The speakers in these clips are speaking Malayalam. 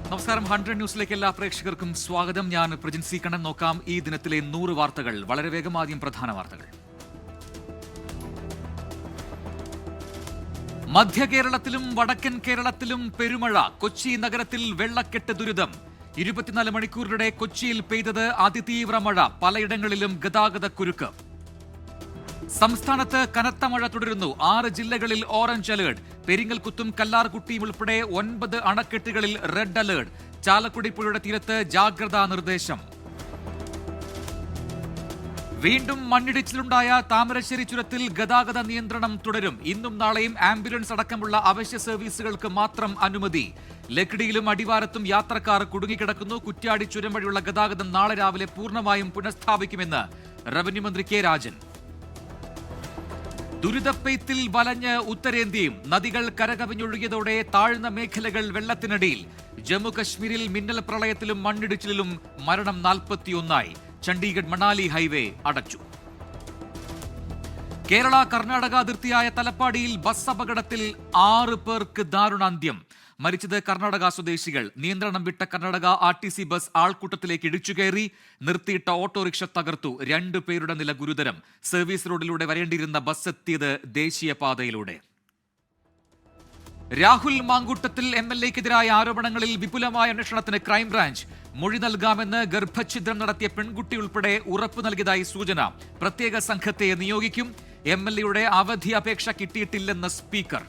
നമസ്കാരം. 100 ന്യൂസിലേക്ക് എല്ലാ പ്രേക്ഷകർക്കും സ്വാഗതം. ഞാൻ പ്രജിൻസി കണ്ണൻ. നോക്കാം ഈ ദിനത്തിലെ 100 വാർത്തകൾ. വളരെ വേഗം ആദ്യം പ്രധാന വാർത്തകൾ. മധ്യ കേരളത്തിലും വടക്കൻ കേരളത്തിലും പെരുമഴ. കൊച്ചി നഗരത്തിൽ വെള്ളക്കെട്ട് ദുരിതം. 24 മണിക്കൂറിനിടെ കൊച്ചിയിൽ പെയ്തത് അതിതീവ്ര മഴ. പലയിടങ്ങളിലും ഗതാഗത കുരുക്ക്. സംസ്ഥാനത്ത് കനത്ത മഴ തുടരുന്നു. 6 ജില്ലകളിൽ ഓറഞ്ച് അലേർട്ട്. പെരിങ്ങൽകുത്തും കല്ലാർകുട്ടിയും ഉൾപ്പെടെ 9 അണക്കെട്ടുകളിൽ റെഡ് അലേർട്ട്. ചാലക്കുടി പുഴയുടെ തീരത്ത് ജാഗ്രതാ നിർദ്ദേശം. വീണ്ടും മണ്ണിടിച്ചിലുണ്ടായ താമരശ്ശേരി ചുരത്തിൽ ഗതാഗത നിയന്ത്രണം തുടരും. ഇന്നും നാളെയും ആംബുലൻസ് അടക്കമുള്ള അവശ്യ സർവീസുകൾക്ക് മാത്രം അനുമതി. ലക്കിടിയിലും അടിവാരത്തും യാത്രക്കാർ കുടുങ്ങിക്കിടക്കുന്നു. കുറ്റ്യാടി ചുരം വഴിയുള്ള ഗതാഗതം നാളെ രാവിലെ പൂർണ്ണമായും പുനഃസ്ഥാപിക്കുമെന്ന് റവന്യൂ മന്ത്രി കെ രാജൻ. ദുരിതപ്പെയ്ത്തിൽ വലഞ്ഞ് ഉത്തരേന്ത്യയും. നദികൾ കരകവിഞ്ഞൊഴുകിയതോടെ താഴ്ന്ന മേഖലകൾ വെള്ളത്തിനടിയിൽ. ജമ്മു കശ്മീരിൽ മിന്നൽ പ്രളയത്തിലും മണ്ണിടിച്ചിലിലും മരണം 41. ചണ്ഡീഗഡ് മണാലി ഹൈവേ അടച്ചു. കേരള കർണാടക അതിർത്തിയായ തലപ്പാടിയിൽ ബസ് അപകടത്തിൽ 6 പേർക്ക് ദാരുണാന്ത്യം. മരിച്ചത് കർണാടക സ്വദേശികൾ. നിയന്ത്രണം വിട്ട കർണാടക RTC ബസ് ആൾക്കൂട്ടത്തിലേക്ക് ഇടിച്ചുകയറി. നിർത്തിയിട്ട ഓട്ടോറിക്ഷ തകർത്തു. 2 പേരുടെ നില ഗുരുതരം. സർവീസ് റോഡിലൂടെ വരേണ്ടിയിരുന്ന ബസ് എത്തിയത് ദേശീയപാതയിലൂടെ. രാഹുൽ മാങ്കൂട്ടത്തിൽ MLAക്കെതിരായ ആരോപണങ്ങളിൽ വിപുലമായ അന്വേഷണത്തിന് ക്രൈംബ്രാഞ്ച്. മൊഴി നൽകാമെന്ന് ഗർഭഛിദ്രം നടത്തിയ പെൺകുട്ടി ഉൾപ്പെടെ ഉറപ്പു നൽകിയതായി സൂചന. പ്രത്യേക സംഘത്തെ നിയോഗിക്കും. MLAയുടെ അവധി അപേക്ഷ കിട്ടിയിട്ടില്ലെന്ന് സ്പീക്കർ.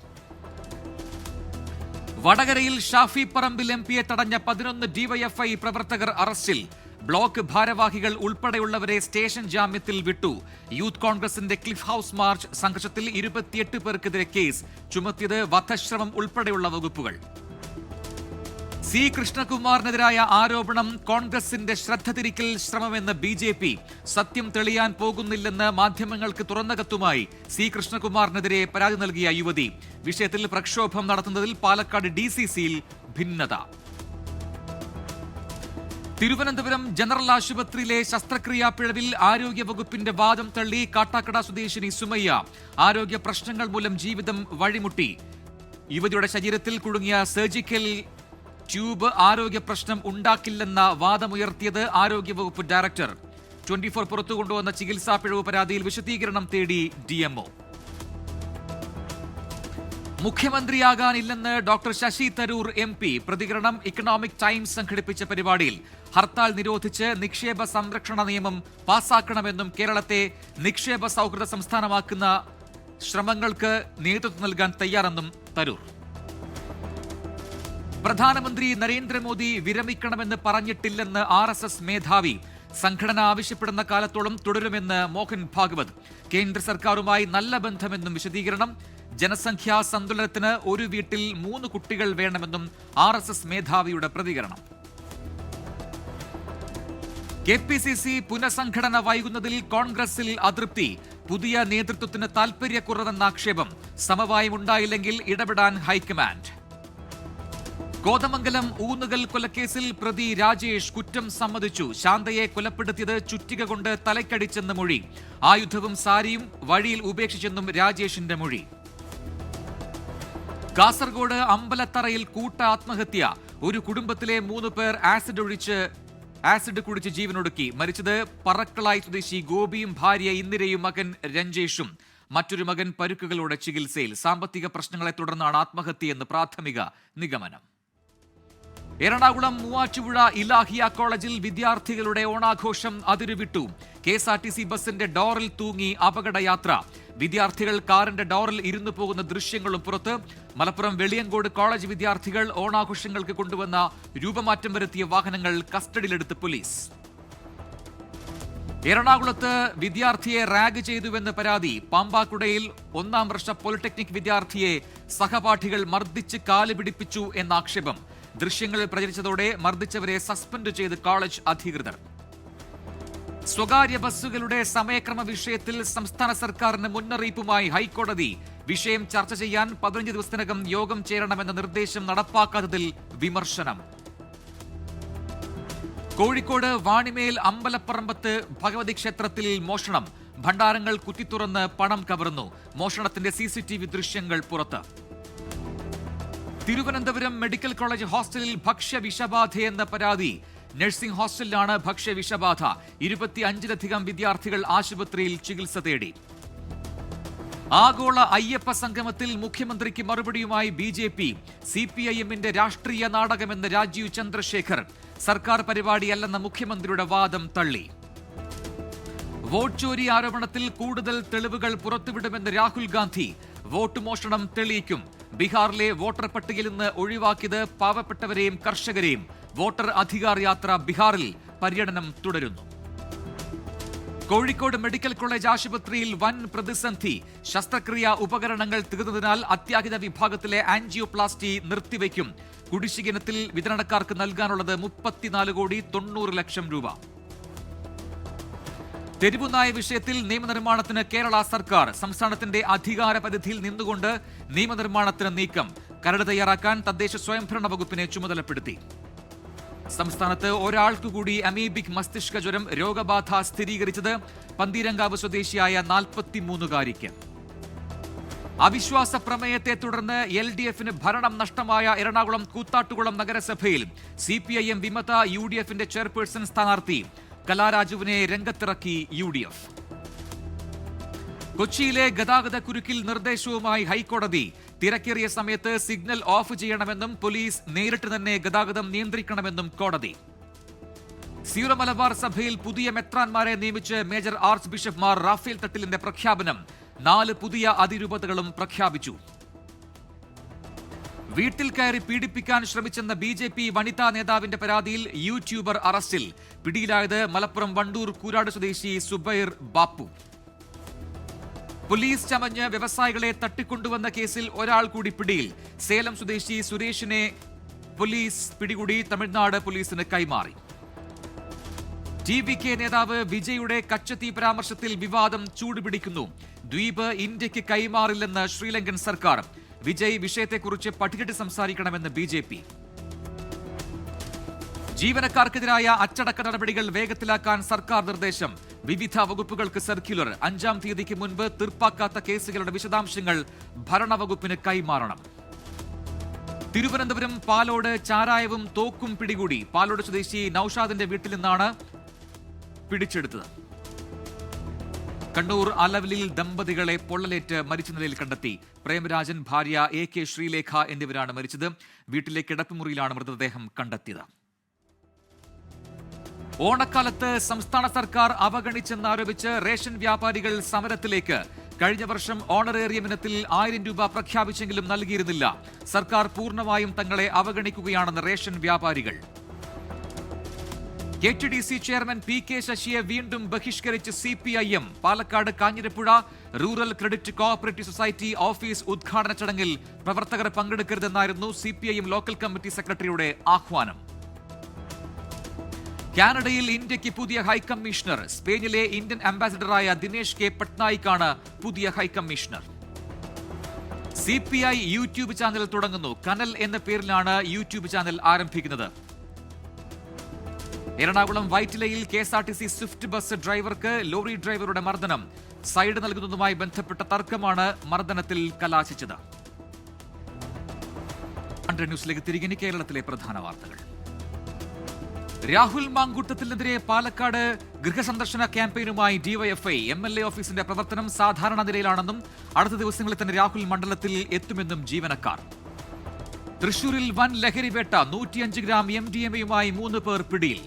വടകരയിൽ ഷാഫി പറമ്പിൽ MP തടഞ്ഞ 11 DYFI പ്രവർത്തകർ അറസ്റ്റിൽ. ബ്ലോക്ക് ഭാരവാഹികൾ ഉൾപ്പെടെയുള്ളവരെ സ്റ്റേഷൻ ജാമ്യത്തിൽ വിട്ടു. യൂത്ത് കോൺഗ്രസിന്റെ ക്ലിഫ് ഹൌസ് മാർച്ച് സംഘർഷത്തിൽ 28 പേർക്കെതിരെ കേസ്. ചുമത്തിയത് വധശ്രമം ഉൾപ്പെടെയുള്ള വകുപ്പുകൾ. C. കൃഷ്ണകുമാറിനെതിരായ ആരോപണം കോൺഗ്രസിന്റെ ശ്രദ്ധ തിരിക്കൽ ശ്രമമെന്ന് BJP. സത്യം തെളിയാൻ പോകുന്നില്ലെന്ന് മാധ്യമങ്ങൾക്ക് തുറന്ന കത്തുമായി C. കൃഷ്ണകുമാറിനെതിരെ പരാതി നൽകിയ യുവതി. വിഷയത്തിൽ പ്രക്ഷോഭം നടത്തുന്നതിൽ പാലക്കാട് DCCയിൽ ഭിന്നത. തിരുവനന്തപുരം ജനറൽ ആശുപത്രിയിലെ ശസ്ത്രക്രിയാ പിഴവിൽ ആരോഗ്യവകുപ്പിന്റെ വാദം തള്ളി കാട്ടാക്കട സ്വദേശിനി സുമയ്യ. ആരോഗ്യ പ്രശ്നങ്ങൾ മൂലം ജീവിതം വഴിമുട്ടി. യുവതിയുടെ ശരീരത്തിൽ കുടുങ്ങിയ സർജിക്കൽ ട്യൂബ് ആരോഗ്യ പ്രശ്നം ഉണ്ടാക്കില്ലെന്ന വാദമുയർത്തിയത് ആരോഗ്യവകുപ്പ് ഡയറക്ടർ. 24 പുറത്തു കൊണ്ടുവന്ന ചികിത്സാ പിഴവ് പരാതിയിൽ വിശദീകരണം തേടി DMO. മുഖ്യമന്ത്രിയാകാനില്ലെന്ന് ഡോക്ടർ ശശി തരൂർ MP. പ്രതികരണം ഇക്കണോമിക് ടൈംസ് സംഘടിപ്പിച്ച പരിപാടിയിൽ. ഹർത്താൽ നിരോധിച്ച് നിക്ഷേപ സംരക്ഷണ നിയമം പാസാക്കണമെന്നും കേരളത്തെ നിക്ഷേപ സൗഹൃദ സംസ്ഥാനമാക്കുന്ന ശ്രമങ്ങൾക്ക് നേതൃത്വം നൽകാൻ തയ്യാറെന്നും തരൂർ. പ്രധാനമന്ത്രി നരേന്ദ്രമോദി വിരമിക്കണമെന്ന് പറഞ്ഞിട്ടില്ലെന്ന് RSS മേധാവി. സംഘടന ആവശ്യപ്പെടുന്ന കാലത്തോളം തുടരുമെന്ന് മോഹൻ ഭാഗവത്. കേന്ദ്ര സർക്കാരുമായി നല്ല ബന്ധമെന്നും വിശദീകരണം. ജനസംഖ്യാ സന്തുലനത്തിന് ഒരു വീട്ടിൽ 3 കുട്ടികൾ വേണമെന്നും RSS മേധാവിയുടെ പ്രതികരണം. KPCC പുനഃസംഘടന വൈകുന്നതിൽ കോൺഗ്രസിൽ അതൃപ്തി. പുതിയ നേതൃത്വത്തിന് താൽപര്യക്കുറവെന്ന ആക്ഷേപം. സമവായമുണ്ടായില്ലെങ്കിൽ ഇടപെടാൻ ഹൈക്കമാൻഡ്. കോതമംഗലം ഊന്നുകൽ കൊലക്കേസിൽ പ്രതി രാജേഷ് കുറ്റം സമ്മതിച്ചു. ശാന്തയെ കൊലപ്പെടുത്തിയത് ചുറ്റിക കൊണ്ട് തലയ്ക്കടിച്ചെന്ന് മൊഴി. ആയുധവും സാരിയും വഴിയിൽ ഉപേക്ഷിച്ചെന്നും രാജേഷിന്റെ മൊഴി. കാസർഗോഡ് അമ്പലത്തറയിൽ കൂട്ട ആത്മഹത്യ. ഒരു കുടുംബത്തിലെ 3 പേർ ആസിഡ് കുടിച്ച് ജീവനൊടുക്കി. മരിച്ചത് പറക്കളായി സ്വദേശി ഗോപിയും ഭാര്യ ഇന്ദിരയും മകൻ രഞ്ജേഷും. മറ്റൊരു മകൻ പരുക്കുകളോടെ ചികിത്സയിൽ. സാമ്പത്തിക പ്രശ്നങ്ങളെ തുടർന്നാണ് ആത്മഹത്യയെന്ന് പ്രാഥമിക നിഗമനം. എറണാകുളം മൂവാറ്റുപുഴ ഇലാഹിയ കോളേജിൽ വിദ്യാർത്ഥികളുടെ ഓണാഘോഷം അതിരുവിട്ടു. KSRTC ബസിന്റെ ഡോറിൽ തൂങ്ങി അപകടയാത്ര. വിദ്യാർത്ഥികൾ കാറിന്റെ ഡോറിൽ ഇരുന്നു പോകുന്ന ദൃശ്യങ്ങളും പുറത്ത്. മലപ്പുറം വെളിയങ്കോട് കോളേജ് വിദ്യാർത്ഥികൾ ഓണാഘോഷങ്ങൾക്ക് കൊണ്ടുവന്ന രൂപമാറ്റം വരുത്തിയ വാഹനങ്ങൾ കസ്റ്റഡിയിലെടുത്ത് പോലീസ്. എറണാകുളത്ത് വിദ്യാർത്ഥിയെ റാഗ് ചെയ്തുവെന്ന് പരാതി. പാമ്പാക്കുടയിൽ 1ാം വർഷ പോളിടെക്നിക് വിദ്യാർത്ഥിയെ സഹപാഠികൾ മർദ്ദിച്ച് കാല് പിടിപ്പിച്ചു എന്ന ആക്ഷേപം. ദൃശ്യങ്ങൾ പ്രചരിച്ചതോടെ മർദ്ദിച്ചവരെ സസ്പെൻഡ് ചെയ്ത് കോളേജ് അധികൃതർ. സ്വകാര്യ ബസ്സുകളുടെ സമയക്രമ വിഷയത്തിൽ സംസ്ഥാന സർക്കാരിന് മുന്നറിയിപ്പുമായി ഹൈക്കോടതി. വിഷയം ചർച്ച ചെയ്യാൻ 15 ദിവസത്തിനകം യോഗം ചേരണമെന്ന നിർദ്ദേശം നടപ്പാക്കാത്തതിൽ വിമർശനം. കോഴിക്കോട് വാണിമേൽ അമ്പലപ്പറമ്പത്ത് ഭഗവതി ക്ഷേത്രത്തിൽ മോഷണം. ഭണ്ഡാരങ്ങൾ കുത്തിത്തുറന്ന് പണം കവർന്നു. മോഷണത്തിന്റെ CCTV ദൃശ്യങ്ങൾ പുറത്ത്. തിരുവനന്തപുരം മെഡിക്കൽ കോളേജ് ഹോസ്റ്റലിൽ ഭക്ഷ്യവിഷബാധയെന്ന പരാതി. നഴ്സിംഗ് ഹോസ്റ്റലിലാണ് ഭക്ഷ്യവിഷബാധ. 25-ലധികം വിദ്യാർത്ഥികൾ ആശുപത്രിയിൽ ചികിത്സ തേടി. ആഗോള അയ്യപ്പ സംഗമത്തിൽ മുഖ്യമന്ത്രിക്ക് മറുപടിയുമായി BJP. CPIM-ന്റെ രാഷ്ട്രീയ നാടകമെന്ന് രാജീവ് ചന്ദ്രശേഖർ. സർക്കാർ പരിപാടിയല്ലെന്ന മുഖ്യമന്ത്രിയുടെ വാദം തള്ളി. വോട്ട് ചോരി ആരോപണത്തിൽ കൂടുതൽ തെളിവുകൾ പുറത്തുവിടുമെന്ന് രാഹുൽ ഗാന്ധി. വോട്ട് മോഷണം തെളിയിക്കും. ബീഹാറിലെ വോട്ടർ പട്ടികയിൽ നിന്ന് ഒഴിവാക്കിയത് പാവപ്പെട്ടവരെയും കർഷകരെയും. വോട്ടർ അധികാർ യാത്ര ബീഹാറിൽ പര്യടനം തുടരുന്നു. കോഴിക്കോട് മെഡിക്കൽ കോളേജ് ആശുപത്രിയിൽ വൻ പ്രതിസന്ധി. ശസ്ത്രക്രിയാ ഉപകരണങ്ങൾ തീർന്നതിനാൽ അത്യാഹിത വിഭാഗത്തിലെ ആൻജിയോപ്ലാസ്റ്റി നിർത്തിവെക്കും. കുടിശ്ശികയിനത്തിൽ വിതരണക്കാർക്ക് നൽകാനുള്ളത് 34,90,00,000 രൂപ. തെരുവുനായ വിഷയത്തിൽ നിയമനിർമ്മാണത്തിന് കേരള സർക്കാർ. സംസ്ഥാനത്തിന്റെ അധികാര പരിധിയിൽ നിന്നുകൊണ്ട് നിയമനിർമ്മാണത്തിന് നീക്കം. കരട് തയ്യാറാക്കാൻ തദ്ദേശ സ്വയംഭരണ വകുപ്പിനെ ചുമതലപ്പെടുത്തി. സംസ്ഥാനത്ത് ഒരാൾക്കുകൂടി അമീബിക് മസ്തിഷ്ക ജ്വരം രോഗബാധ സ്ഥിരീകരിച്ചത്. പന്തീരങ്കാവ് സ്വദേശിയായ 43-കാരിക്ക്. അവിശ്വാസ പ്രമേയത്തെ തുടർന്ന് LDF-ന് ഭരണം നഷ്ടമായ എറണാകുളം കൂത്താട്ടുകുളം നഗരസഭയിൽ CPIM വിമത UDF-ന്റെ ചെയർപേഴ്സൺ സ്ഥാനാർത്ഥി കലാരാജുവിനെ രംഗത്തിറക്കി UDF. കൊച്ചിയിലെ ഗതാഗത കുരുക്കിൽ നിർദ്ദേശവുമായി ഹൈക്കോടതി. തിരക്കേറിയ സമയത്ത് സിഗ്നൽ ഓഫ് ചെയ്യണമെന്നും പോലീസ് നേരിട്ട് തന്നെ ഗതാഗതം നിയന്ത്രിക്കണമെന്നും കോടതി. സീറോ മലബാർ സഭയിൽ പുതിയ മെത്രാൻമാരെ നിയമിച്ച് major archbishop Mar Raphael തട്ടിലിന്റെ പ്രഖ്യാപനം. 4 പുതിയ അതിരൂപതകളും പ്രഖ്യാപിച്ചു. വീട്ടിൽ കയറി പീഡിപ്പിക്കാൻ ശ്രമിച്ചെന്ന BJP വനിതാ നേതാവിന്റെ പരാതിയിൽ യൂട്യൂബർ അറസ്റ്റിൽ. പിടിയിലായത് മലപ്പുറം വണ്ടൂർ കൂരാട് സ്വദേശി സുബൈർ ബാപ്പു. പോലീസ് ചമഞ്ഞ് വ്യവസായികളെ തട്ടിക്കൊണ്ടുവന്ന കേസിൽ ഒരാൾ കൂടി പിടിയിൽ. സേലം സ്വദേശി സുരേഷിനെ പോലീസ് പിടികൂടി തമിഴ്നാട് പോലീസിന് കൈമാറി. TVK നേതാവ് വിജയുടെ കച്ചത്തി പരാമർശത്തിൽ വിവാദം ചൂടുപിടിക്കുന്നു. ദ്വീപ് ഇന്ത്യക്ക് കൈമാറില്ലെന്ന് ശ്രീലങ്കൻ സർക്കാർ. വിജയ് വിഷയത്തെക്കുറിച്ച് പഠിച്ചിട്ട് സംസാരിക്കണമെന്ന് BJP. ജീവനക്കാർക്കെതിരായ അച്ചടക്ക നടപടികൾ വേഗത്തിലാക്കാൻ സർക്കാർ നിർദ്ദേശം. വിവിധ വകുപ്പുകൾക്ക് സർക്യുലർ. 5-ാം തീയതിക്ക് മുൻപ് തീർപ്പാക്കാത്ത കേസുകളുടെ വിശദാംശങ്ങൾ ഭരണവകുപ്പിന് കൈമാറണം. തിരുവനന്തപുരം പാലോട് ചാരായവും തോക്കും പിടികൂടി. പാലോട് സ്വദേശി നൌഷാദിന്റെ വീട്ടിൽ നിന്നാണ് പിടിച്ചെടുത്തത്. കണ്ണൂർ അലവലിൽ ദമ്പതികളെ പൊള്ളലേറ്റ് മരിച്ച നിലയിൽ കണ്ടെത്തി. പ്രേമരാജൻ, ഭാര്യ AK ശ്രീലേഖ എന്നിവരാണ് മരിച്ചത്. വീട്ടിലെ കിടപ്പുമുറിയിലാണ് മൃതദേഹം കണ്ടെത്തിയത്. ഓണക്കാലത്ത് സംസ്ഥാന സർക്കാർ അവഗണിച്ചെന്നാരോപിച്ച് റേഷൻ വ്യാപാരികൾ സമരത്തിലേക്ക്. കഴിഞ്ഞ വർഷം ഓണറേറിയം ഇനത്തിൽ 1000 രൂപ പ്രഖ്യാപിച്ചെങ്കിലും നൽകിയിരുന്നില്ല. സർക്കാർ പൂർണ്ണമായും തങ്ങളെ അവഗണിക്കുകയാണെന്ന് റേഷൻ വ്യാപാരികൾ. KTDC ചെയർമാൻ PK ശശിയെ വീണ്ടും ബഹിഷ്കരിച്ച് CPIM. Palakkad Kanjirapuzha rural credit cooperative society office ഉദ്ഘാടന ചടങ്ങിൽ പ്രവർത്തകർ പങ്കെടുക്കരുതെന്നായിരുന്നു CPIM ലോക്കൽ കമ്മിറ്റി സെക്രട്ടറിയുടെ ആഹ്വാനം. കാനഡയിൽ ഇന്ത്യക്ക് പുതിയ ഹൈക്കമ്മീഷണർ. സ്പെയിനിലെ ഇന്ത്യൻ അംബാസിഡറായ ദിനേശ് K. പട്നായിക്കാണ് പുതിയ ഹൈക്കമ്മീഷണർ. CPI യൂട്യൂബ് ചാനൽ തുടങ്ങുന്നു. കനൽ എന്ന പേരിലാണ് യൂട്യൂബ് ചാനൽ ആരംഭിക്കുന്നത്. എറണാകുളം വൈറ്റിലയിൽ KSRTC സ്വിഫ്റ്റ് ബസ് ഡ്രൈവർക്ക് ലോറി ഡ്രൈവറുടെ മർദ്ദനം. സൈഡ് നൽകുന്നതുമായി ബന്ധപ്പെട്ട തർക്കമാണ് മർദ്ദനത്തിൽ കലാശിച്ചത്. ന്യൂസിലേക്ക് തിരികെ കേരളത്തിലെ പ്രധാന വാർത്തകൾ. രാഹുൽ മാങ്കൂട്ടത്തിനെതിരെ പാലക്കാട് ഗൃഹസന്ദർശന ക്യാമ്പയിനുമായി DYFI. MLA ഓഫീസിന്റെ പ്രവർത്തനം സാധാരണ നിലയിലാണെന്നും അടുത്ത ദിവസങ്ങളിൽ തന്നെ രാഹുൽ മണ്ഡലത്തിൽ എത്തുമെന്നും ജീവനക്കാർ. തൃശൂരിൽ വൻ ലഹരിവേട്ട. 105 ഗ്രാം MDMA-യുമായി 3 പേർ പിടിയിൽ.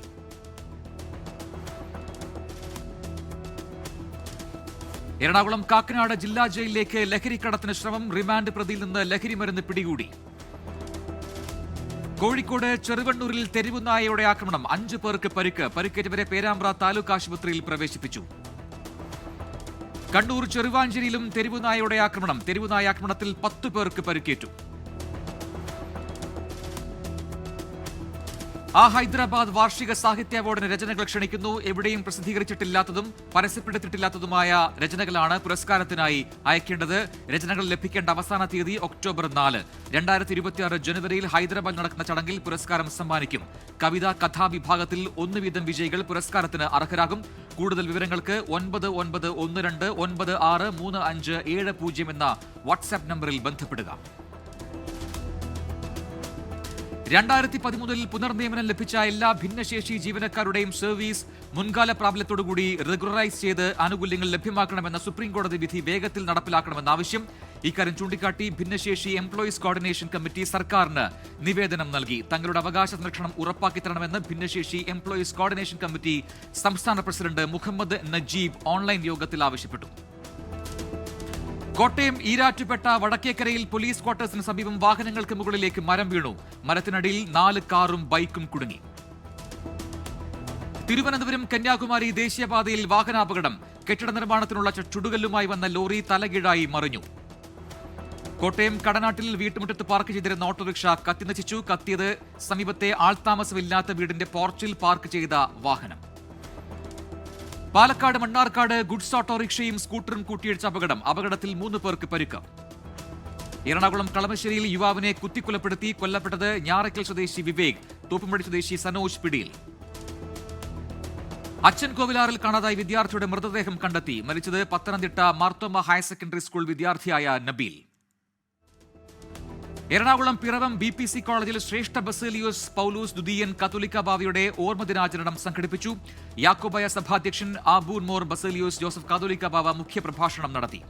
എറണാകുളം കാക്കനാട് ജില്ലാ ജയിലിലേക്ക് ലഹരിക്കടത്തിന് ശ്രമം. റിമാൻഡ് പ്രതിയിൽ നിന്ന് ലഹരി മരുന്ന് പിടികൂടി. കോഴിക്കോട് ചെറുവണ്ണൂരിൽ തെരുവുനായയുടെ ആക്രമണം. 5 പേർക്ക് പരിക്ക്. പരിക്കേറ്റവരെ പേരാമ്പ്ര താലൂക്ക് ആശുപത്രിയിൽ പ്രവേശിപ്പിച്ചു. കണ്ണൂർ ചെറുവാഞ്ചേരിയിലും തെരുവുനായയുടെ ആക്രമണം. തെരുവുനായ ആക്രമണത്തിൽ 10 പേർക്ക് പരിക്കേറ്റു. ഹൈദരാബാദ് വാർഷിക സാഹിത്യ അവാർഡിന് രചനകൾ ക്ഷണിക്കുന്നു. എവിടെയും പ്രസിദ്ധീകരിച്ചിട്ടില്ലാത്തതും പരസ്യപ്പെടുത്തിയിട്ടില്ലാത്തതുമായ രചനകളാണ് പുരസ്കാരത്തിനായി അയക്കേണ്ടത്. രചനകൾ ലഭിക്കേണ്ട അവസാന തീയതി ഒക്ടോബർ 4. 2026 ജനുവരിയിൽ ഹൈദരാബാദിൽ നടക്കുന്ന ചടങ്ങിൽ പുരസ്കാരം സമ്മാനിക്കും. കവിത, കഥാ വിഭാഗത്തിൽ 1 വീതം വിജയികൾ പുരസ്കാരത്തിന് അർഹരാകും. കൂടുതൽ വിവരങ്ങൾക്ക് 9912963570 എന്ന വാട്സ്ആപ്പ് നമ്പറിൽ ബന്ധപ്പെടുക. 2013 പുനർനിയമനം ലഭിച്ച എല്ലാ ഭിന്നശേഷി ജീവനക്കാരുടെയും സർവീസ് മുൻകാല പ്രാബല്യത്തോടുകൂടി റെഗുലറൈസ് ചെയ്ത് ആനുകൂല്യങ്ങൾ ലഭ്യമാക്കണമെന്ന സുപ്രീംകോടതി വിധി വേഗത്തിൽ നടപ്പിലാക്കണമെന്ന ആവശ്യം. ഇക്കാര്യം ചൂണ്ടിക്കാട്ടി ഭിന്നശേഷി എംപ്ലോയീസ് കോർഡിനേഷൻ കമ്മിറ്റി സർക്കാരിന് നിവേദനം നൽകി. തങ്ങളുടെ അവകാശ സംരക്ഷണം ഉറപ്പാക്കി തരണമെന്ന് ഭിന്നശേഷി എംപ്ലോയീസ് കോർഡിനേഷൻ കമ്മിറ്റി സംസ്ഥാന പ്രസിഡന്റ് മുഹമ്മദ് നജീബ് ഓൺലൈൻ യോഗത്തിൽ ആവശ്യപ്പെട്ടു. കോട്ടയം ഈരാറ്റുപേട്ട വടക്കേക്കരയിൽ പോലീസ് ക്വാർട്ടേഴ്സിന് സമീപം വാഹനങ്ങൾക്ക് മുകളിലേക്ക് മരം വീണു. മരത്തിനടിയിൽ 4 കാറും ബൈക്കും കുടുങ്ങി. തിരുവനന്തപുരം കന്യാകുമാരി ദേശീയപാതയിൽ വാഹനാപകടം. കെട്ടിട നിർമ്മാണത്തിനുള്ള ചുടുകല്ലുമായി വന്ന ലോറി തലകീഴായി മറിഞ്ഞു. കോട്ടയം കടനാട്ടിൽ വീട്ടുമുറ്റത്ത് പാർക്ക് ചെയ്തിരുന്ന ഓട്ടോറിക്ഷ കത്തിനശിച്ചു. കത്തിയത് സമീപത്തെ ആൾതാമസമില്ലാത്ത വീടിന്റെ പോർച്ചിൽ പാർക്ക് ചെയ്ത വാഹനം. പാലക്കാട് മണ്ണാർക്കാട് ഗുഡ്സ് ഓട്ടോറിക്ഷയും സ്കൂട്ടറും കൂട്ടിയിടിച്ച അപകടത്തിൽ 3 പേർക്ക് പരിക്ക്. എറണാകുളം കളമശ്ശേരിയിൽ യുവാവിനെ കുത്തിക്കൊലപ്പെടുത്തി. കൊല്ലപ്പെട്ടത് ഞാറയ്ക്കൽ സ്വദേശി വിവേക്. തോപ്പുംപടി സ്വദേശി സനോജ് പിടിയിൽ. അച്ഛൻ കോവിലാറിൽ കാണാതായ വിദ്യാർത്ഥിയുടെ മൃതദേഹം കണ്ടെത്തി. മരിച്ചത് Pathanamthitta Marthoma higher secondary school വിദ്യാർത്ഥിയായ നബീൽ. എറണാകുളം പിറവം BPC കോളേജിൽ ശ്രേഷ്ഠ ബസേലിയോസ് പൗലൂസ് ദ്വിതീയൻ കത്തോലിക്ക ബാവയുടെ ഓർമ്മദിനാചരണം സംഘടിപ്പിച്ചു. യാക്കോബായ സഭാധ്യക്ഷൻ ആബൂർ മോർ ബസേലിയോസ് ജോസഫ് കാതോലിക്ക ബാവ മുഖ്യപ്രഭാഷണം നടത്തി.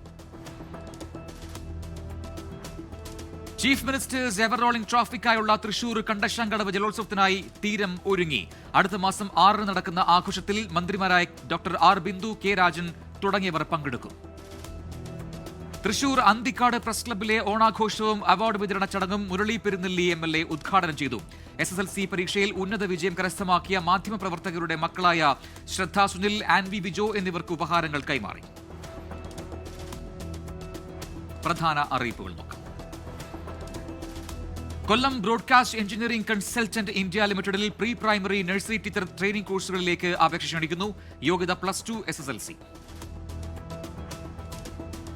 ചീഫ് മിനിസ്റ്റേഴ്സ് എവർ റോളിംഗ് ട്രോഫിക്കായുള്ള തൃശൂർ കണ്ടശാങ്കടവ് ജലോത്സവത്തിനായി തീരം ഒരുങ്ങി. അടുത്ത മാസം 6 നടക്കുന്ന ആഘോഷത്തിൽ മന്ത്രിമാരായ doctor R Bindu, K Rajan തുടങ്ങിയവർ പങ്കെടുക്കും. തൃശൂർ അന്തിക്കാട് പ്രസ് ക്ലബ്ബിലെ ഓണാഘോഷവും അവാർഡ് വിതരണ ചടങ്ങും മുരളി പെരുന്നെല്ലി MLA ഉദ്ഘാടനം ചെയ്തു. SSLC പരീക്ഷയിൽ ഉന്നത വിജയം കരസ്ഥമാക്കിയ മാധ്യമപ്രവർത്തകരുടെ മക്കളായ ശ്രദ്ധ സുനിൽ, ആൻവി ബിജോ എന്നിവർക്ക് ഉപഹാരങ്ങൾ കൈമാറി. പ്രധാന അറിയിപ്പുകൾ നോക്കാം. കൊല്ലം ബ്രോഡ്കാസ്റ്റ് എഞ്ചിനീയറിംഗ് കൺസൾട്ടന്റ് ഇന്ത്യ ലിമിറ്റഡിൽ pre primary nursery teacher training കോഴ്സുകളിലേക്ക് അപേക്ഷ ക്ഷണിക്കുന്നു. യോഗ്യത +2 SSLC.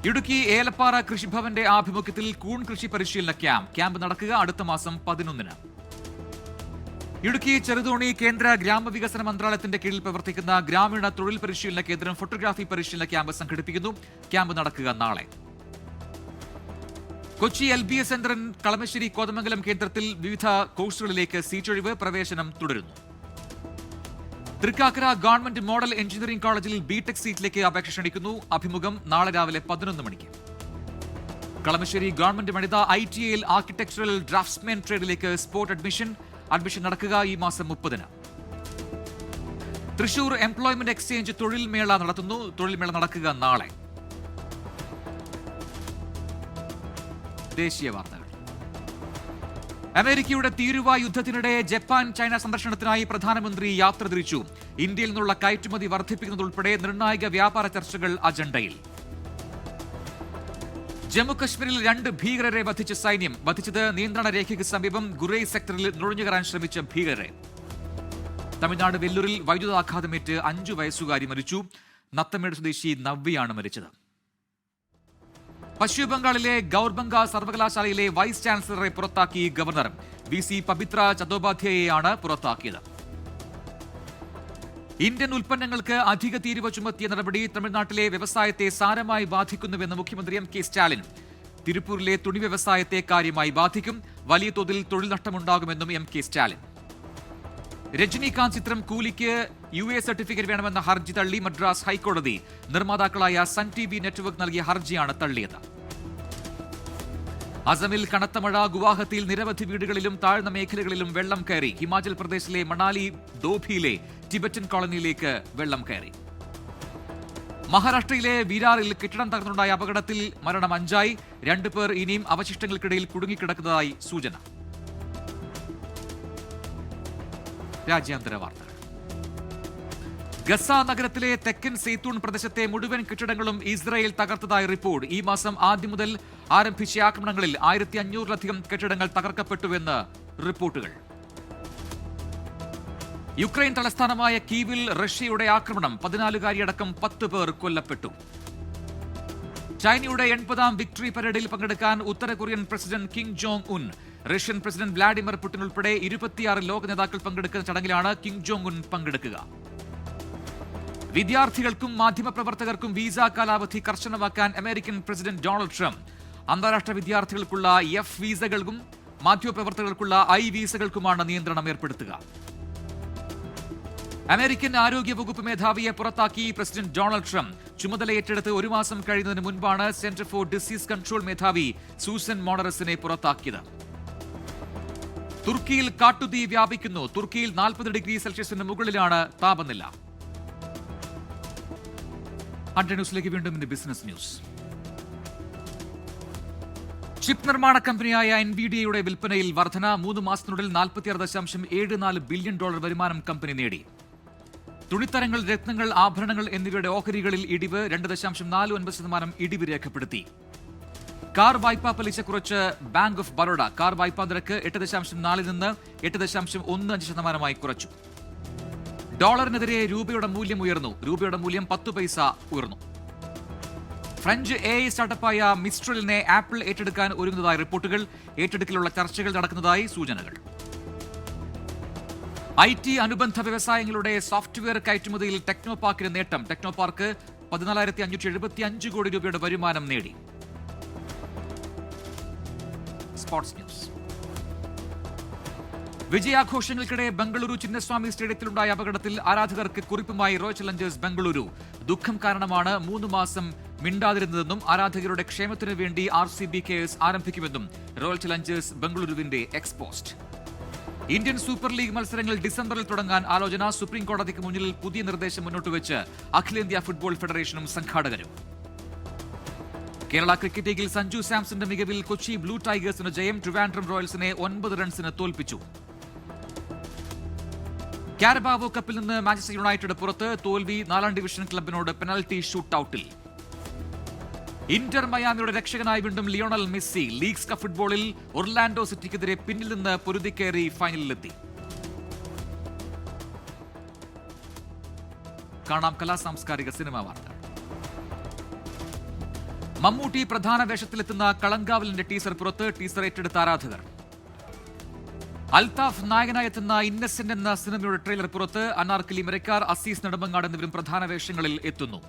ഇടുക്കി ഏലപ്പാറ കൃഷിഭവന്റെ ആഭിമുഖ്യത്തിൽ കൂൺ കൃഷി പരിശീലന ക്യാമ്പ് നടക്കുക അടുത്ത മാസം 11-ന്. ഇടുക്കി ചെറുതോണി കേന്ദ്ര ഗ്രാമവികസന മന്ത്രാലയത്തിന്റെ കീഴിൽ പ്രവർത്തിക്കുന്ന ഗ്രാമീണ തൊഴിൽ പരിശീലന കേന്ദ്രം ഫോട്ടോഗ്രാഫി പരിശീലന ക്യാമ്പ് സംഘടിപ്പിക്കുന്നു. ക്യാമ്പ് നടക്കുക നാളെ. കൊച്ചി LBS സെന്റർ കളമശ്ശേരി കോതമംഗലം കേന്ദ്രത്തിൽ വിവിധ കോഴ്സുകളിലേക്ക് സീറ്റൊഴിവ്. പ്രവേശനം തുടരുന്നു. തൃക്കാക്കര ഗവൺമെന്റ് മോഡൽ എഞ്ചിനീയറിംഗ് കോളേജിൽ BTech സീറ്റിലേക്ക് അപേക്ഷ ക്ഷണിക്കുന്നു. അഭിമുഖം നാളെ രാവിലെ 11 മണിക്ക്. കളമശ്ശേരി ഗവൺമെന്റ് വനിത ITIയിൽ ആർക്കിടെക്ചറൽ ഡ്രാഫ്റ്റ്സ്മാൻ ട്രേഡിലേക്ക് സ്പോട്ട് അഡ്മിഷൻ നടക്കുക ഈ മാസം 30-ന്. തൃശൂർ എംപ്ലോയ്മെന്റ് എക്സ്ചേഞ്ച് തൊഴിൽ മേള നടത്തുന്നു. തൊഴിൽ മേള നടക്കുക നാളെ. ദേശീയ വാർത്തകൾ. അമേരിക്കയുടെ തീരുവ യുദ്ധത്തിനിടെ ജപ്പാൻ ചൈന സന്ദർശനത്തിനായി പ്രധാനമന്ത്രി യാത്ര തിരിച്ചു. ഇന്ത്യയിൽ നിന്നുള്ള കയറ്റുമതി വർദ്ധിപ്പിക്കുന്നതുൾപ്പെടെ നിർണായക വ്യാപാര ചർച്ചകൾ അജണ്ടയിൽ. ജമ്മുകശ്മീരിൽ 2 ഭീകരരെ വധിച്ച സൈന്യം. വധിച്ചത് നിയന്ത്രണ രേഖയ്ക്ക് സമീപം ഗുറൈ സെക്ടറിൽ നുഴഞ്ഞുകയറാൻ ശ്രമിച്ച ഭീകരരെ. തമിഴ്നാട് വെല്ലൂരിൽ വൈദ്യുതാഘാതമേറ്റ് 5 വയസ്സുകാരി മരിച്ചു. നത്തമേട് സ്വദേശി നവ്യയാണ് മരിച്ചത്. പശ്ചിമബംഗാളിലെ ഗൗർബംഗ സർവകലാശാലയിലെ വൈസ് ചാൻസലറെ പുറത്താക്കി ഗവർണർ. VC പബിത്ര ചതോപാധ്യായയെയാണ് പുറത്താക്കിയത്. ഇന്ത്യൻ ഉൽപ്പന്നങ്ങൾക്ക് അധിക തീരുവ ചുമത്തിയ നടപടി തമിഴ്നാട്ടിലെ വ്യവസായത്തെ സാരമായി ബാധിക്കുന്നുവെന്ന് മുഖ്യമന്ത്രി MK സ്റ്റാലിൻ. തിരുപ്പൂരിലെ തുണി വ്യവസായത്തെ കാര്യമായി ബാധിക്കും. വലിയ തോതിൽ തൊഴിൽ നഷ്ടമുണ്ടാകുമെന്നും MK സ്റ്റാലിൻ. രജനീകാന്ത് ചിത്രം കൂലിക്ക് UA സർട്ടിഫിക്കറ്റ് വേണമെന്ന ഹർജി തള്ളി മദ്രാസ് ഹൈക്കോടതി. നിർമ്മാതാക്കളായ സൺ TV നെറ്റ്വർക്ക് നൽകിയ ഹർജിയാണ് തള്ളിയത്. അസമിൽ കനത്ത മഴ. ഗുവാഹത്തിയിൽ നിരവധി വീടുകളിലും താഴ്ന്ന മേഖലകളിലും വെള്ളം കയറി. ഹിമാചൽ പ്രദേശിലെ മണാലി ദോഭിയിലെ ടിബറ്റൻ കോളനിയിലേക്ക് വെള്ളം കയറി. മഹാരാഷ്ട്രയിലെ വിരാറിൽ കെട്ടിടം തകർന്നുണ്ടായ അപകടത്തിൽ മരണം 5ആയി. 2 പേർ ഇനിയും അവശിഷ്ടങ്ങൾക്കിടയിൽ കുടുങ്ങിക്കിടക്കുന്നതായി സൂചന. രാജ്യാന്തര വാർത്തകൾ. ഗസ നഗരത്തിലെ തെക്കൻ സെയ്ത്തൂൺ പ്രദേശത്തെ മുഴുവൻ കെട്ടിടങ്ങളും ഇസ്രായേൽ തകർത്തതായി റിപ്പോർട്ട്. ഈ മാസം ആദ്യം മുതൽ ആരംഭിച്ച ആക്രമണങ്ങളിൽ 1500-ലധികം കെട്ടിടങ്ങൾ തകർക്കപ്പെട്ടുവെന്ന് റിപ്പോർട്ടുകൾ. യുക്രൈൻ തലസ്ഥാനമായ കീവിൽ റഷ്യയുടെ ആക്രമണം. 14-കാരിയടക്കം 10 പേർ കൊല്ലപ്പെട്ടു. ചൈനയുടെ 80ാം വിക്ടറി പരേഡിൽ പങ്കെടുക്കാൻ ഉത്തര Korean president Kim Jong Un. Russian president Vladimir Putin ഉൾപ്പെടെ 26 ലോക നേതാക്കൾ പങ്കെടുക്കുന്ന ചടങ്ങിലാണ് കിം ജോങ് ഉൻ പങ്കെടുക്കുക. വിദ്യാർത്ഥികൾക്കും മാധ്യമപ്രവർത്തകർക്കും വിസ കാലാവധി കർശനമാക്കാൻ അമേരിക്കൻ പ്രസിഡന്റ് ഡൊണാൾഡ് ട്രംപ്. അന്താരാഷ്ട്ര വിദ്യാർത്ഥികൾക്കുള്ള F വിസകൾക്കും മാധ്യമപ്രവർത്തകർക്കുള്ള വീസകൾക്കുമാണ് നിയന്ത്രണം ഏർപ്പെടുത്തുക. അമേരിക്കൻ ആരോഗ്യ വകുപ്പ് മേധാവിയെ പുറത്താക്കി പ്രസിഡന്റ് ഡൊണാൾഡ് ട്രംപ്. ചുമതല ഏറ്റെടുത്ത് ഒരു മാസം കഴിയുന്നതിന് മുൻപാണ് സെന്റർ ഫോർ ഡിസീസ് കൺട്രോൾ മേധാവി സൂസൻ മോണറസിനെ പുറത്താക്കിയത്. തുർക്കിയിൽ കാട്ടുതീ വ്യാപിക്കുന്നു. തുർക്കിയിൽ 40 ഡിഗ്രി സെൽഷ്യസിന് മുകളിലാണ് താപനില. ന്യൂസിലേക്ക് വീണ്ടും ബിസിനസ് ന്യൂസ്. ചിപ്പ് നിർമ്മാണ കമ്പനിയായ എൻവിഡിയയുടെ വിൽപ്പനയിൽ വർധന. 3 മാസത്തിനുള്ളിൽ $46.74 ബില്യൺ വരുമാനം കമ്പനി നേടി. തുണിത്തരങ്ങൾ, രത്നങ്ങൾ, ആഭരണങ്ങൾ എന്നിവയുടെ ഓഹരികളിൽ ഇടിവ്. 2.49% ഇടിവ് രേഖപ്പെടുത്തി. കാർ വായ്പാ പലിശ കുറച്ച് ബാങ്ക് ഓഫ് ബറോഡ. കാർ വായ്പാ നിരക്ക് 8.4 നിന്ന് 8.15% കുറച്ചു. ഡോളറിനെതിരെ രൂപയുടെ മൂല്യം ഉയർന്നു. രൂപയുടെ മൂല്യം 10 പൈസ ഉയർന്നു. ഫ്രഞ്ച് AI സ്റ്റാർട്ടപ്പായ മിസ്ട്രലിനെ ആപ്പിൾ ഏറ്റെടുക്കാൻ ഒരുങ്ങുന്നതായി റിപ്പോർട്ടുകൾ. ഏറ്റെടുക്കലുള്ള ചർച്ചകൾ നടക്കുന്നതായി സൂചനകൾ. IT അനുബന്ധ വ്യവസായങ്ങളുടെ സോഫ്റ്റ്വെയർ കയറ്റുമതിയിൽ ടെക്നോപാർക്കിന് നേട്ടം. ടെക്നോപാർക്ക് 14,575 കോടി രൂപയുടെ വരുമാനം നേടി. Sports news. വിജയാഘോഷങ്ങൾക്കിടെ ബംഗളൂരു ചിന്നസ്വാമി സ്റ്റേഡിയത്തിലുണ്ടായ അപകടത്തിൽ ആരാധകർക്ക് കുറിപ്പുമായി റോയൽ ചലഞ്ചേഴ്സ് ബംഗളൂരു. ദുഃഖം കാരണമാണ് 3 മാസം മിണ്ടാതിരുന്നതെന്നും ആരാധകരുടെ ക്ഷേമത്തിനു വേണ്ടി RCB കേസ് ആരംഭിക്കുമെന്നും റോയൽ ചലഞ്ചേഴ്സ് ബംഗളൂരുവിന്റെ എക്സ്പോസ്റ്റ്. ഇന്ത്യൻ സൂപ്പർ ലീഗ് മത്സരങ്ങൾ ഡിസംബറിൽ തുടങ്ങാൻ ആലോചന. സുപ്രീം കോടതിക്ക് മുന്നിൽ പുതിയ നിർദ്ദേശം മുന്നോട്ടുവെച്ച് അഖിലേന്ത്യാ ഫുട്ബോൾ ഫെഡറേഷനും സംഘാടകരും. കേരള ക്രിക്കറ്റ് ലീഗിൽ സഞ്ജു സാംസന്റെ മികവിൽ കൊച്ചി ബ്ലൂ ടൈഗേഴ്സിന് ജയം. ട്രിവാൻഡ്രം റോയൽസിനെ 9 റൺസിന് തോൽപ്പിച്ചു. കാരബാവോ കപ്പിൽ നിന്ന് മാഞ്ചസ്റ്റർ യുണൈറ്റഡ് പുറത്ത്. തോൽവി 4ാം ഡിവിഷൻ ക്ലബിനോട് പെനൽറ്റി ഷൂട്ടൌട്ടിൽ. ഇന്റർ മയാമിയുടെ രക്ഷകനായി വീണ്ടും ലിയോണൽ മെസ്സി. ലീഗ്സ് കപ്പ് ഫുട്ബോളിൽ ഒർലാൻഡോ സിറ്റിക്കെതിരെ പിന്നിൽ നിന്ന് പൊരുതിക്കേറി ഫൈനലിലെത്തി. കാണാം കലാ സാംസ്കാരിക സിനിമാ വാർത്ത. മമ്മൂട്ടി പ്രധാന വേഷത്തിലെത്തുന്ന കളങ്കാവലിന്റെ ടീസർ പുറത്ത്. ടീസർ ഏറ്റെടുത്ത ആരാധകർ. അൽതാഫ് നായകനായി എത്തുന്ന ഇന്നസെന്റ് എന്ന സിനിമയുടെ ട്രെയിലർ പുറത്ത്. അനാർക്കലി മരക്കാർ, അസീസ് നെടുമങ്ങാട് എന്നിവരും പ്രധാന വേഷങ്ങളിൽ എത്തുന്നു.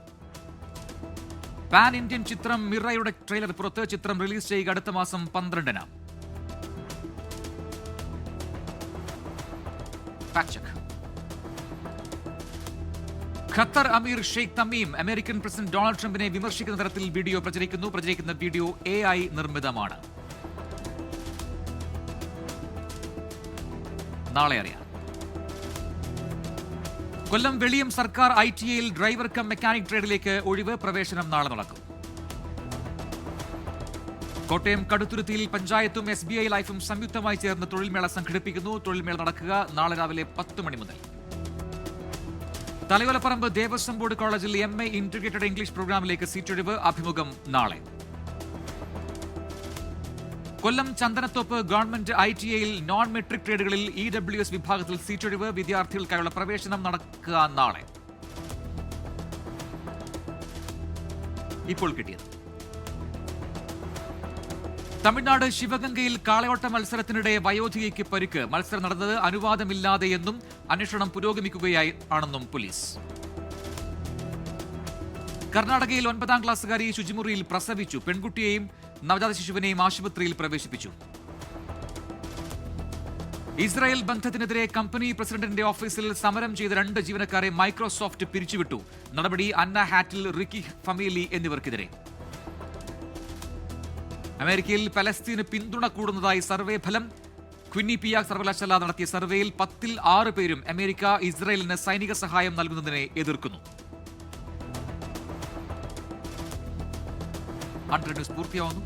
പാൻ ഇന്ത്യൻ ചിത്രം മിറയുടെ ട്രെയിലർ പുറത്ത്. ചിത്രം റിലീസ് ചെയ്യുക അടുത്ത മാസം 12-ന്. ഖത്തർ അമീർ ഷെയ്ഖ് തമീം അമേരിക്കൻ പ്രസിഡന്റ് ഡൊണാൾഡ് ട്രംപിനെ വിമർശിക്കുന്ന തരത്തിൽ വീഡിയോ പ്രചരിക്കുന്ന വീഡിയോ AI നിർമ്മിതമാണ്. നാളെ അറിയാം. കൊല്ലം വെളിയം സർക്കാർ ITIയിൽ ഡ്രൈവർ കം മെക്കാനിക് ട്രേഡിലേക്ക് ഒഴിവ്. പ്രവേശനം നാളെ നടക്കും. കോട്ടയം കടുത്തുരുത്തിയിൽ പഞ്ചായത്തും SBI ലൈഫും സംയുക്തമായി ചേർന്ന് തൊഴിൽമേള സംഘടിപ്പിക്കുന്നു. തൊഴിൽമേള നടക്കുക നാളെ രാവിലെ 10 മണി മുതൽ. തലയോലപ്പറമ്പ് ദേവസ്വം ബോർഡ് കോളേജിൽ MA ഇന്റഗ്രേറ്റഡ് ഇംഗ്ലീഷ് പ്രോഗ്രാമിലേക്ക് സീറ്റൊഴിവ്. അഭിമുഖം നാളെ. കൊല്ലം ചന്ദനത്തോപ്പ് ഗവൺമെന്റ് ITIയിൽ നോൺ മെട്രിക് ട്രേഡുകളിൽ EWS വിഭാഗത്തിൽ സീറ്റൊഴിവ്. വിദ്യാർത്ഥികൾക്കായുള്ള പ്രവേശനം നടക്കുക നാളെ. ഇപ്പോൾ കിട്ടിയത്. തമിഴ്നാട് ശിവഗംഗയിൽ കാളയോട്ട മത്സരത്തിനിടെ വയോധികയ്ക്ക് പരിക്ക്. മത്സരം നടന്നത് അനുവാദമില്ലാതെയെന്നും അന്വേഷണം പുരോഗമിക്കുകയാണെന്നും പോലീസ്. കർണാടകയിൽ 9ാം ക്ലാസ്സുകാരി ശുചിമുറിയിൽ പ്രസവിച്ചു. പെൺകുട്ടിയെയും നവജാത ശിശുവിനെയും ആശുപത്രിയിൽ പ്രവേശിപ്പിച്ചു. ഇസ്രായേൽ ബന്ധത്തിനെതിരെ കമ്പനി പ്രസിഡന്റിന്റെ ഓഫീസിൽ സമരം ചെയ്ത 2 ജീവനക്കാരെ മൈക്രോസോഫ്റ്റ് പിരിച്ചുവിട്ടു. നടപടി അന്ന ഹാറ്റിൽ, റിക്കി ഫമീലി എന്നിവർക്കെതിരെ. അമേരിക്കയിൽ പലസ്തീന് പിന്തുണ കൂടുന്നതായി സർവേ ഫലം. ക്വിന്നിപ്പിയാക് സർവകലാശാല നടത്തിയ സർവേയിൽ 10ൽ 6 പേരും അമേരിക്ക ഇസ്രായേലിന് സൈനിക സഹായം നൽകുന്നതിനെ എതിർക്കുന്നു. ന്യൂസ് പൂർത്തിയാവുന്നു.